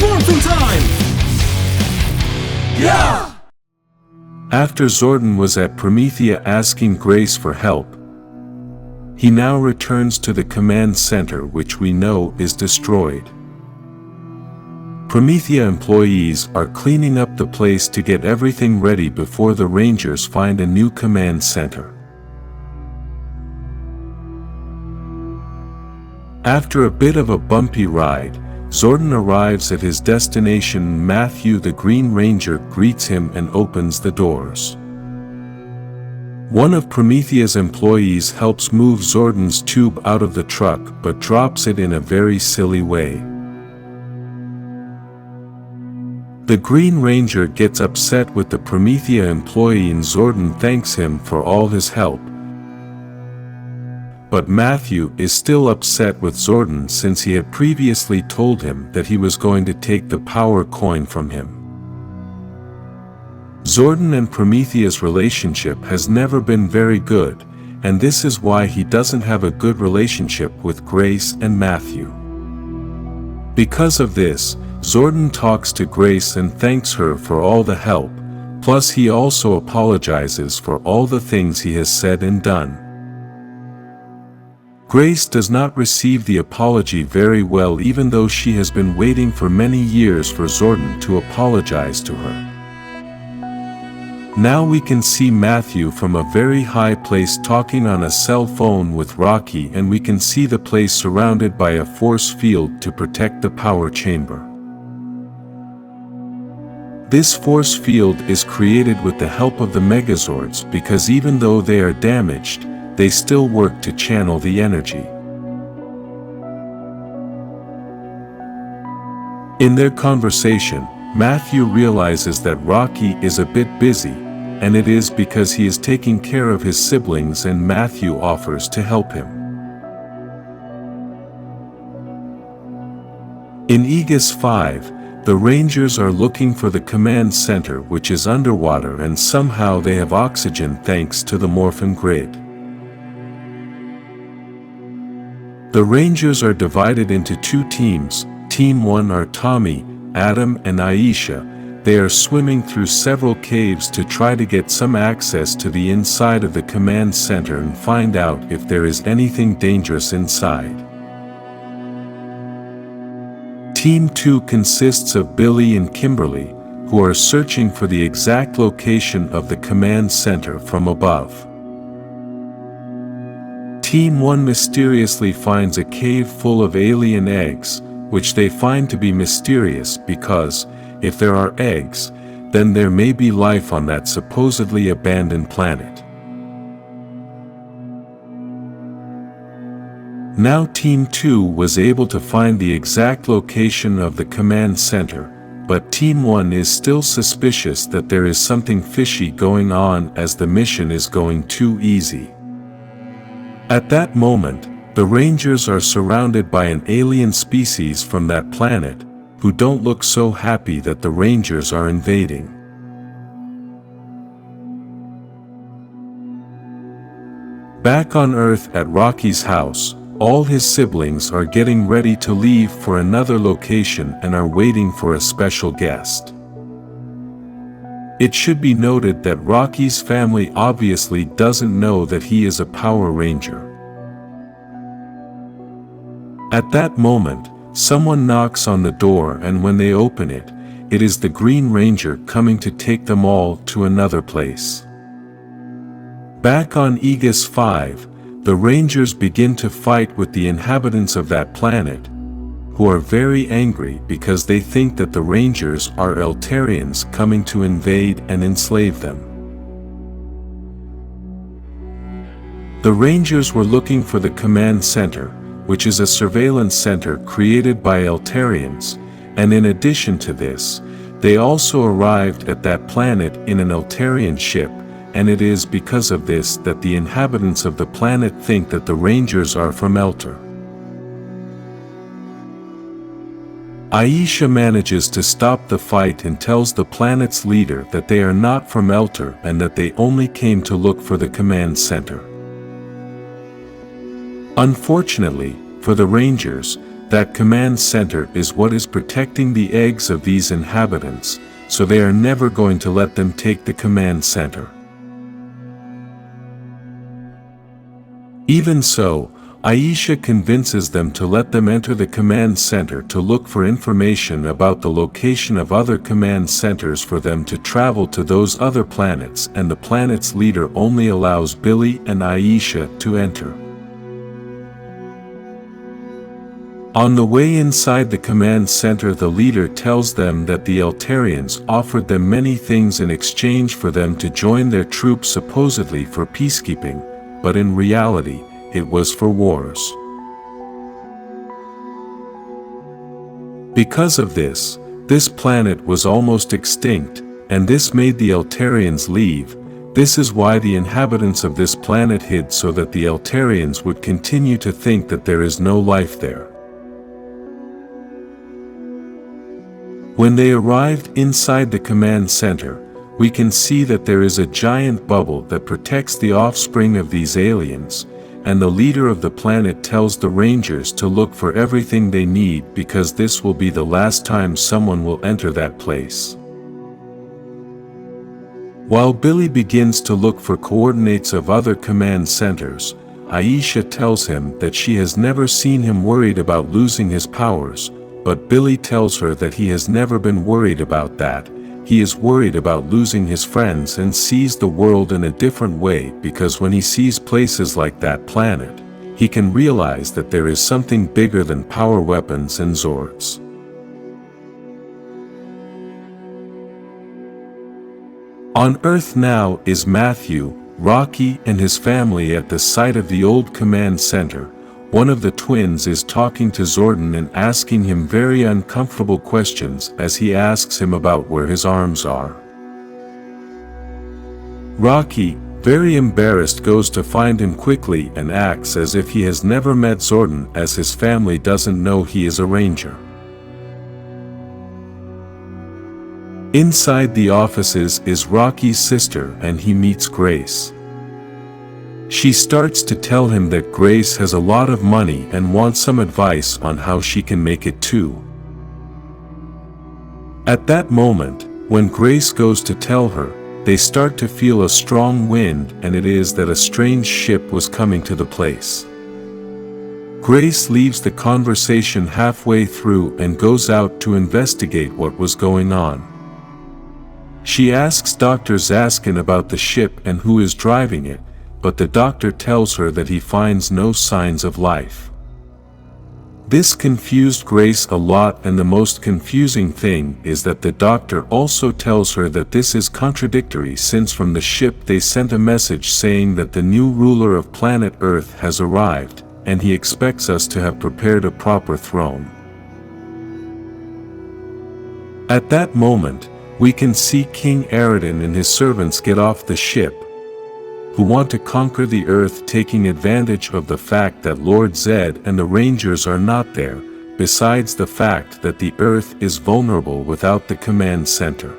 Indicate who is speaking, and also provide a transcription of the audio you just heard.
Speaker 1: Morphin time! Yeah!
Speaker 2: After Zordon was at Promethea asking Grace for help, he now returns to the command center, which we know is destroyed. Promethea employees are cleaning up the place to get everything ready before the Rangers find a new command center. After a bit of a bumpy ride, Zordon arrives at his destination. Matthew the Green Ranger greets him and opens the doors. One of Promethea's employees helps move Zordon's tube out of the truck but drops it in a very silly way. The Green Ranger gets upset with the Promethea employee and Zordon thanks him for all his help. But Matthew is still upset with Zordon since he had previously told him that he was going to take the power coin from him. Zordon and Promethea's relationship has never been very good, and this is why he doesn't have a good relationship with Grace and Matthew. Because of this, Zordon talks to Grace and thanks her for all the help, plus he also apologizes for all the things he has said and done. Grace does not receive the apology very well, even though she has been waiting for many years for Zordon to apologize to her. Now we can see Matthew from a very high place talking on a cell phone with Rocky, and we can see the place surrounded by a force field to protect the power chamber. This force field is created with the help of the Megazords because even though they are damaged, they still work to channel the energy. In their conversation, Matthew realizes that Rocky is a bit busy, and it is because he is taking care of his siblings, and Matthew offers to help him. In Aegis 5, the Rangers are looking for the command center, which is underwater, and somehow they have oxygen thanks to the Morphin grid. The Rangers are divided into two teams. Team 1 are Tommy, Adam and Aisha. They are swimming through several caves to try to get some access to the inside of the command center and find out if there is anything dangerous inside. Team 2 consists of Billy and Kimberly, who are searching for the exact location of the command center from above. Team 1 mysteriously finds a cave full of alien eggs, which they find to be mysterious because, if there are eggs, then there may be life on that supposedly abandoned planet. Now Team 2 was able to find the exact location of the command center, but Team 1 is still suspicious that there is something fishy going on as the mission is going too easy. At that moment, the Rangers are surrounded by an alien species from that planet, who don't look so happy that the Rangers are invading. Back on Earth at Rocky's house, all his siblings are getting ready to leave for another location and are waiting for a special guest. It should be noted that Rocky's family obviously doesn't know that he is a Power Ranger. At that moment, someone knocks on the door, and when they open it, it is the Green Ranger coming to take them all to another place. Back on Aegis 5, the Rangers begin to fight with the inhabitants of that planet, who are very angry because they think that the Rangers are Eltarians coming to invade and enslave them. The Rangers were looking for the command center, which is a surveillance center created by Eltarians, and in addition to this, they also arrived at that planet in an Eltarian ship, and it is because of this that the inhabitants of the planet think that the Rangers are from Eltar. Aisha manages to stop the fight and tells the planet's leader that they are not from Eltar and that they only came to look for the command center. Unfortunately, for the Rangers, That command center is what is protecting the eggs of these inhabitants, so they are never going to let them take the command center. Even so, Aisha convinces them to let them enter the command center to look for information about the location of other command centers for them to travel to those other planets, and the planet's leader only allows Billy and Aisha to enter. On the way inside the command center, the leader tells them that the Eltarians offered them many things in exchange for them to join their troops, supposedly for peacekeeping, but in reality, it was for wars. Because of this planet was almost extinct, and this made the Eltarians leave. This is why the inhabitants of this planet hid, so that the Eltarians would continue to think that there is no life there. When they arrived inside the command center, we can see that there is a giant bubble that protects the offspring of these aliens, and the leader of the planet tells the Rangers to look for everything they need, because this will be the last time someone will enter that place. While Billy begins to look for coordinates of other command centers, Aisha tells him that she has never seen him worried about losing his powers, but Billy tells her that he has never been worried about that. He is worried about losing his friends and sees the world in a different way, because when he sees places like that planet, he can realize that there is something bigger than power weapons and Zords. On Earth now is Matthew, Rocky and his family at the site of the old command center. One of the twins is talking to Zordon and asking him very uncomfortable questions as he asks him about where his arms are. Rocky, very embarrassed, goes to find him quickly and acts as if he has never met Zordon, as his family doesn't know he is a ranger. Inside the offices is Rocky's sister, and he meets Grace. She starts to tell him that Grace has a lot of money and wants some advice on how she can make it too. At that moment, when Grace goes to tell her, they start to feel a strong wind, and it is that a strange ship was coming to the place. Grace leaves the conversation halfway through and goes out to investigate what was going on. She asks Dr. Zaskin about the ship and who is driving it, but the doctor tells her that he finds no signs of life. This confused Grace a lot, and the most confusing thing is that the doctor also tells her that this is contradictory, since from the ship they sent a message saying that the new ruler of planet Earth has arrived, and he expects us to have prepared a proper throne. At that moment, we can see King Aridin and his servants get off the ship, who want to conquer the Earth, taking advantage of the fact that Lord Zed and the Rangers are not there, besides the fact that the Earth is vulnerable without the command center.